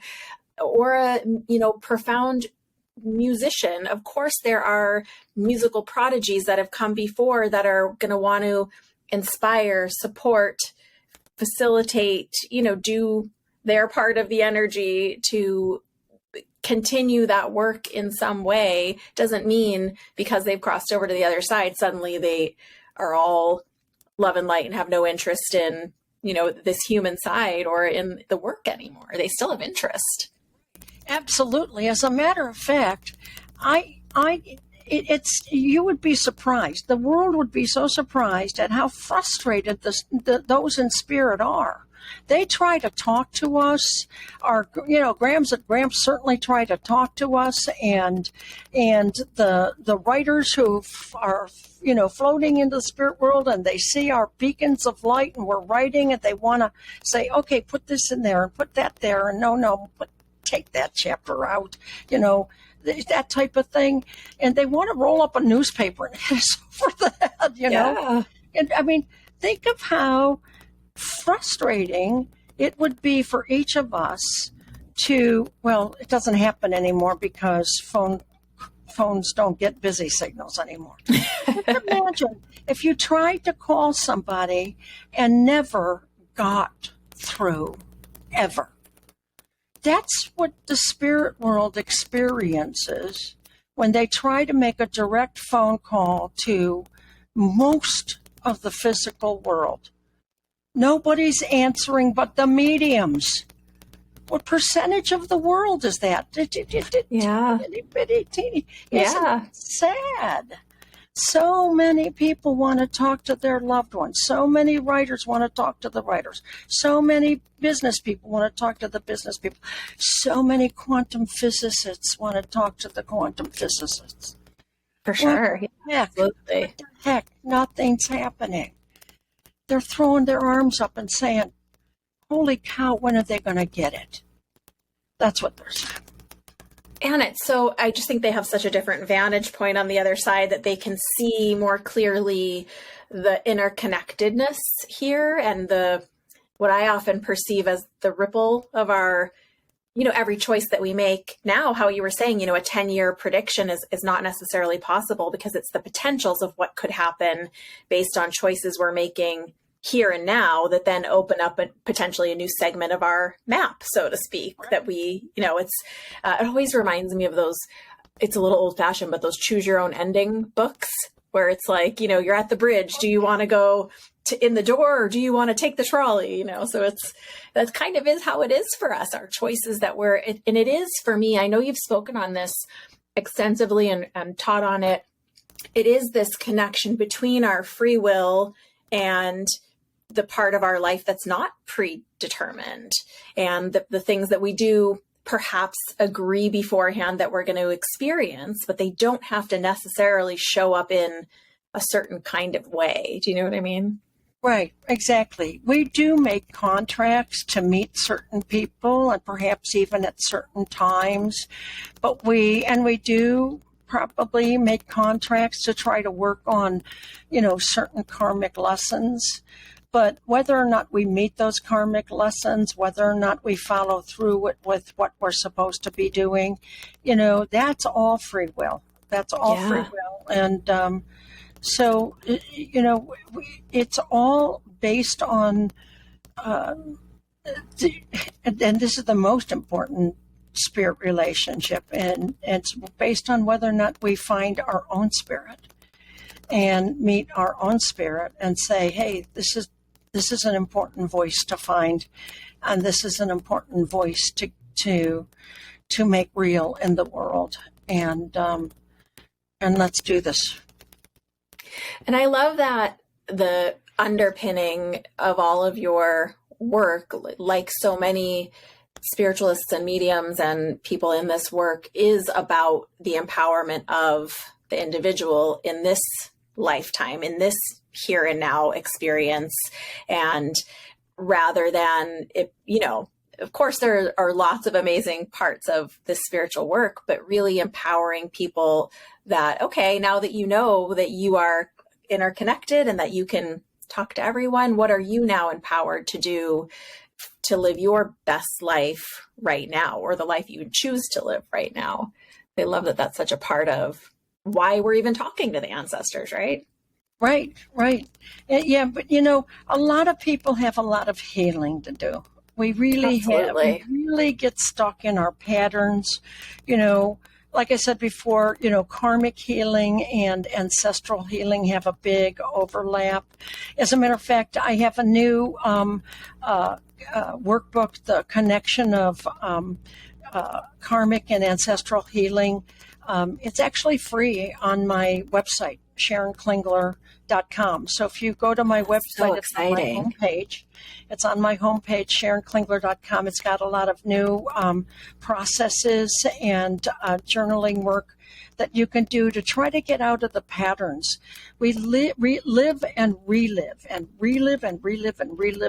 or a profound musician, of course there are musical prodigies that have come before that are going to want to inspire, support, facilitate, do their part of the energy to continue that work in some way. Doesn't mean because they've crossed over to the other side, suddenly they are all love and light and have no interest in, this human side or in the work anymore. They still have interest. Absolutely. As a matter of fact, you would be surprised. The world would be so surprised at how frustrated those in spirit are. They try to talk to us. Grams certainly try to talk to us, and the writers who are floating into the spirit world, and they see our beacons of light, and we're writing, and they want to say, okay, put this in there and put that there, and no, but take that chapter out, that type of thing, and they want to roll up a newspaper and hit us over the head, And I mean, think of how frustrating it would be for each of us it doesn't happen anymore because phones don't get busy signals anymore. Imagine if you tried to call somebody and never got through, ever. That's what the spirit world experiences when they try to make a direct phone call to most of the physical world. Nobody's answering but the mediums. What percentage of the world is that? Yeah. Itty-bitty. Isn't it sad? So many people want to talk to their loved ones. So many writers want to talk to the writers. So many business people want to talk to the business people. So many quantum physicists want to talk to the quantum physicists. For sure. What the heck? Nothing's happening. They're throwing their arms up and saying, holy cow, when are they going to get it? That's what they're saying. And I just think they have such a different vantage point on the other side that they can see more clearly the interconnectedness here and what I often perceive as the ripple of our, every choice that we make now. How you were saying, a 10-year prediction is not necessarily possible because it's the potentials of what could happen based on choices we're making here and now that then open up potentially a new segment of our map, so to speak, right. That we, it's, it always reminds me of those, it's a little old fashioned, but those choose your own ending books where it's like, you're at the bridge. Do you want to go in the door or do you want to take the trolley? So that kind of is how it is for us, our choices that and it is for me. I know you've spoken on this extensively and taught on it. It is this connection between our free will and the part of our life that's not predetermined, and the things that we do perhaps agree beforehand that we're going to experience, but they don't have to necessarily show up in a certain kind of way. Do you know what I mean? Right, exactly. We do make contracts to meet certain people and perhaps even at certain times, but we do probably make contracts to try to work on, certain karmic lessons. But whether or not we meet those karmic lessons, whether or not we follow through with what we're supposed to be doing, that's all free will. That's all free will. And so, it's all based on, and this is the most important spirit relationship, and it's based on whether or not we find our own spirit and meet our own spirit and say, hey, this is an important voice to find, and this is an important voice to make real in the world, and let's do this. And I love that the underpinning of all of your work, like so many spiritualists and mediums and people in this work, is about the empowerment of the individual in this lifetime, in this here and now experience. And rather than it, of course, there are lots of amazing parts of this spiritual work, but really empowering people that, okay, now that you know that you are interconnected and that you can talk to everyone, what are you now empowered to do to live your best life right now, or the life you would choose to live right now? I love that that's such a part of why we're even talking to the ancestors, right? Right. Yeah, but a lot of people have a lot of healing to do. We really get stuck in our patterns, like I said before, karmic healing and ancestral healing have a big overlap. As a matter of fact, I have a new workbook, The Connection of Karmic and Ancestral Healing. It's actually free on my website, SharonKlingler.com. So if you go to my website, it's on my homepage. It's on my homepage, SharonKlingler.com. It's got a lot of new processes and journaling work that you can do to try to get out of the patterns. We live and relive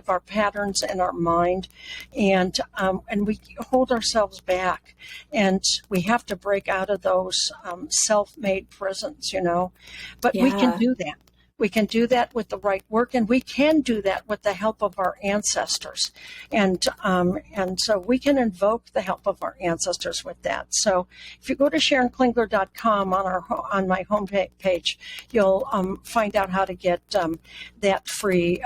our patterns in our mind, and we hold ourselves back, and we have to break out of those self-made prisons, But we can do that. We can do that with the right work, and we can do that with the help of our ancestors. And so we can invoke the help of our ancestors with that. So if you go to SharonKlingler.com on my homepage, you'll find out how to get that free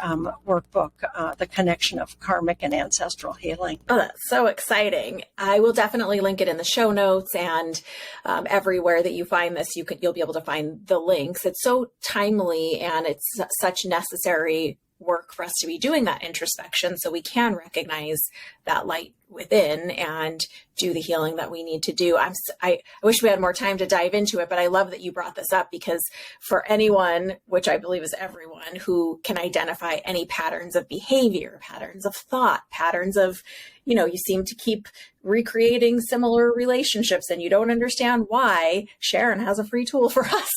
workbook, The Connection of Karmic and Ancestral Healing. Oh, that's so exciting. I will definitely link it in the show notes, and everywhere that you find this, you'll be able to find the links. It's so timely, and it's such necessary work for us to be doing that introspection so we can recognize that light within and do the healing that we need to do. I wish we had more time to dive into it, but I love that you brought this up, because for anyone, which I believe is everyone, who can identify any patterns of behavior, patterns of thought, patterns of, you seem to keep recreating similar relationships and you don't understand why, Sharon has a free tool for us.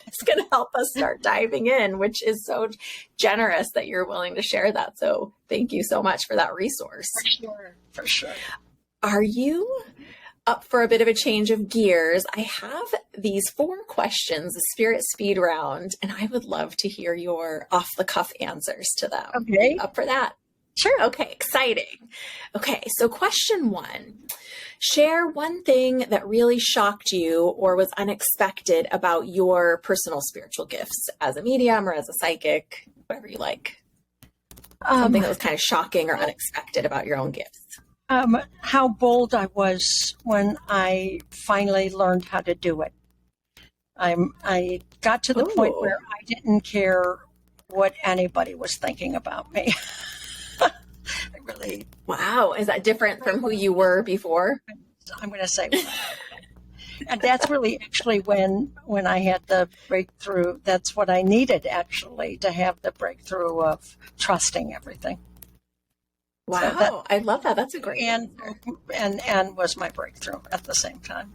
It's going to help us start diving in, which is so generous that you're willing to share that. So thank you so much for that resource. For sure. Are you up for a bit of a change of gears? I have these 4 questions, a spirit speed round, and I would love to hear your off-the-cuff answers to them. Okay. Up for that? Sure. Okay, exciting. Okay, so question 1. Share one thing that really shocked you or was unexpected about your personal spiritual gifts as a medium or as a psychic, whatever you like. Something that was kind of shocking or unexpected about your own gifts. How bold I was when I finally learned how to do it. I got to the point where I didn't care what anybody was thinking about me. I really. Wow. Is that different from who you were before? I'm going to say. And that's really actually when I had the breakthrough. That's what I needed, actually, to have the breakthrough of trusting everything. Wow. So I love that. That's a great answer. And was my breakthrough at the same time.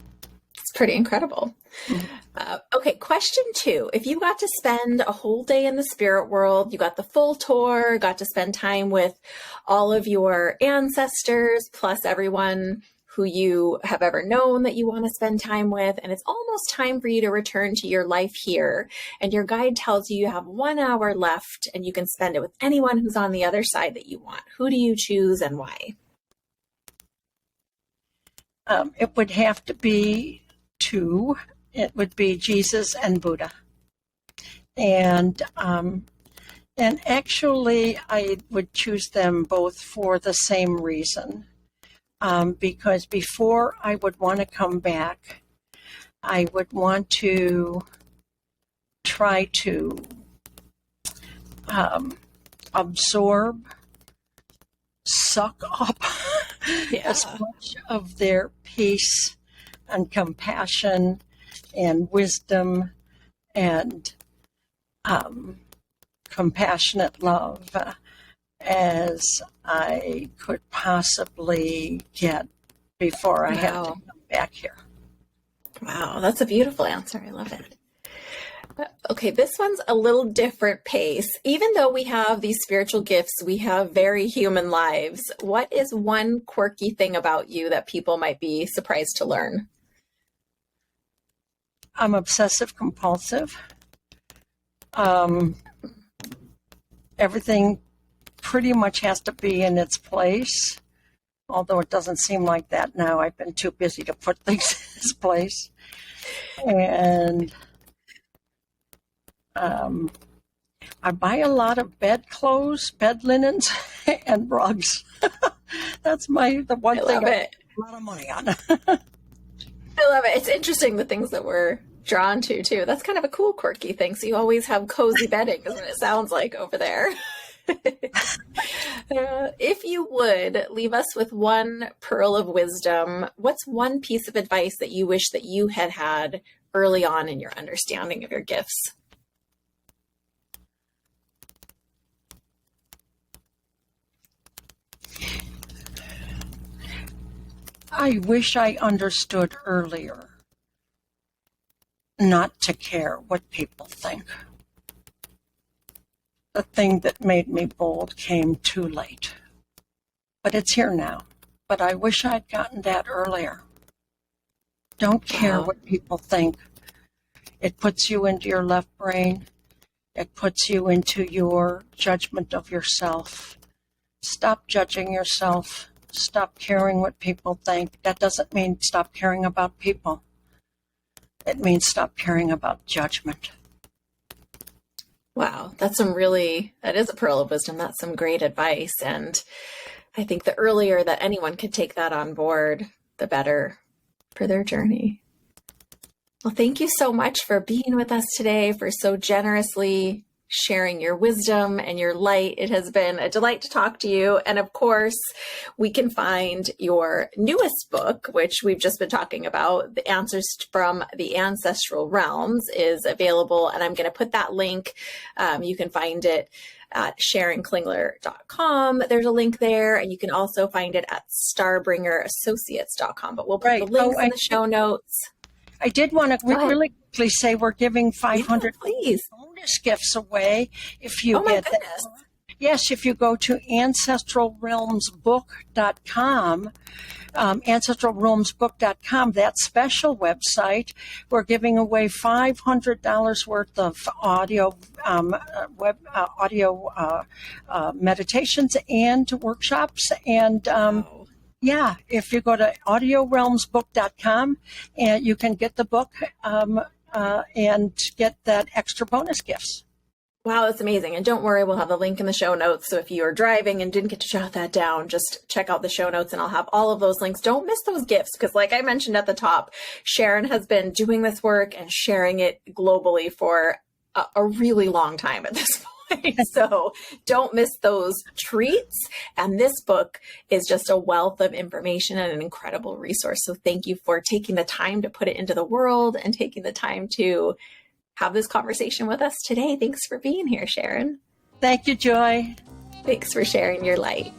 It's pretty incredible. Mm-hmm. Okay, question 2. If you got to spend a whole day in the spirit world, you got the full tour, got to spend time with all of your ancestors, plus everyone who you have ever known that you want to spend time with, and it's almost time for you to return to your life here, and your guide tells you you have 1 hour left and you can spend it with anyone who's on the other side that you want. Who do you choose and why? It would have to be 2. It would be Jesus and Buddha. And actually I would choose them both for the same reason. Because before I would want to come back, I would want to try to absorb, suck up as much of their peace and compassion and wisdom and compassionate love as I could possibly get before I had to come back here. Wow, that's a beautiful answer. I love it. Okay, this one's a little different pace. Even though we have these spiritual gifts, we have very human lives. What is one quirky thing about you that people might be surprised to learn? I'm obsessive compulsive. Everything pretty much has to be in its place, although it doesn't seem like that now. I've been too busy to put things in its place. And I buy a lot of bed clothes, bed linens, and rugs. That's the one thing I spend a lot of money on. I love it. It's interesting the things that we're drawn to, too. That's kind of a cool, quirky thing. So you always have cozy bedding, is what it sounds like over there. If you would leave us with one pearl of wisdom, what's one piece of advice that you wish that you had had early on in your understanding of your gifts? I wish I understood earlier not to care what people think. The thing that made me bold came too late. But it's here now. But I wish I'd gotten that earlier. Don't care what people think. It puts you into your left brain. It puts you into your judgment of yourself. Stop judging yourself. Stop caring what people think. That doesn't mean stop caring about people. It means stop caring about judgment. Wow, that is a pearl of wisdom. That's some great advice. And I think the earlier that anyone could take that on board, the better for their journey. Well, thank you so much for being with us today, for so generously sharing your wisdom and your light. It has been a delight to talk to you. And of course, we can find your newest book, which we've just been talking about, The Answers from the Ancestral Realms, is available. And I'm going to put that link. You can find it at SharonKlingler.com. There's a link there. And you can also find it at StarbringerAssociates.com. But we'll put the links in the show notes. I did want to really quickly say we're giving 500 bonus gifts away if you get that. Yes, if you go to ancestralrealmsbook.com, ancestralrealmsbook.com, that special website, we're giving away $500 worth of audio meditations and workshops. And yeah, if you go to audiorealmsbook.com, and you can get the book and get that extra bonus gifts. Wow, that's amazing. And don't worry, we'll have the link in the show notes. So if you are driving and didn't get to jot that down, just check out the show notes and I'll have all of those links. Don't miss those gifts because like I mentioned at the top, Sharon has been doing this work and sharing it globally for a really long time at this point. So don't miss those treats. And this book is just a wealth of information and an incredible resource. So thank you for taking the time to put it into the world and taking the time to have this conversation with us today. Thanks for being here, Sharon. Thank you, Joy. Thanks for sharing your light.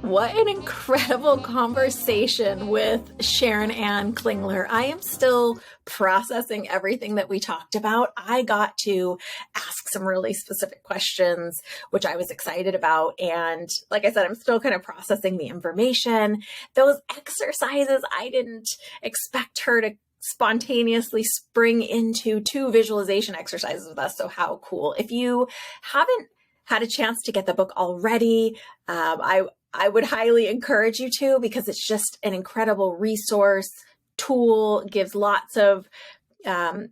What an incredible conversation with Sharon Anne Klingler. I am still processing everything that we talked about. I got to ask some really specific questions, which I was excited about. And like I said, I'm still kind of processing the information. Those exercises, I didn't expect her to spontaneously spring into 2 visualization exercises with us. So how cool. If you haven't had a chance to get the book already, I would highly encourage you to, because it's just an incredible resource tool, gives lots of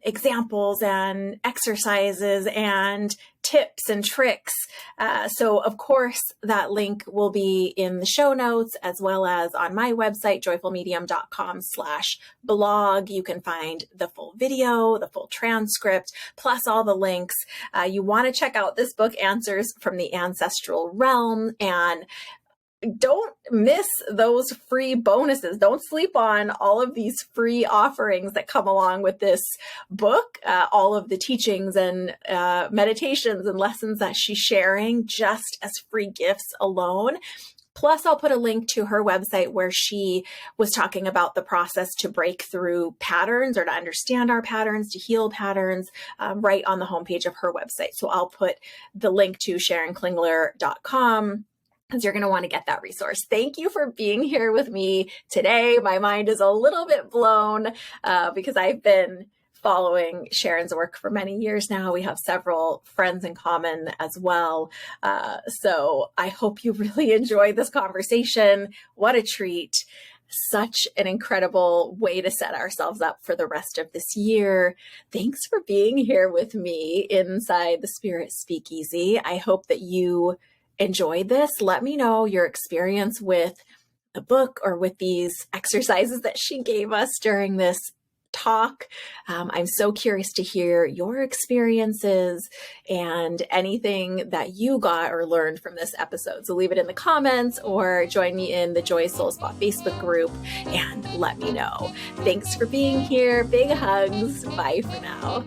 examples and exercises and tips and tricks. So of course, that link will be in the show notes as well as on my website, joyfulmedium.com/blog. You can find the full video, the full transcript, plus all the links. You want to check out this book, Answers from the Ancestral Realm, and don't miss those free bonuses. Don't sleep on all of these free offerings that come along with this book, all of the teachings and meditations and lessons that she's sharing just as free gifts alone. Plus, I'll put a link to her website where she was talking about the process to break through patterns or to understand our patterns, to heal patterns, right on the homepage of her website. So I'll put the link to SharonKlingler.com, because you're going to want to get that resource. Thank you for being here with me today. My mind is a little bit blown because I've been following Sharon's work for many years now. We have several friends in common as well. So I hope you really enjoyed this conversation. What a treat. Such an incredible way to set ourselves up for the rest of this year. Thanks for being here with me inside the Spirit Speakeasy. I hope that you enjoyed this. Let me know your experience with the book or with these exercises that she gave us during this talk. I'm so curious to hear your experiences and anything that you got or learned from this episode. So leave it in the comments or join me in the Joy Soul Spot Facebook group and let me know. Thanks for being here. Big hugs. Bye for now.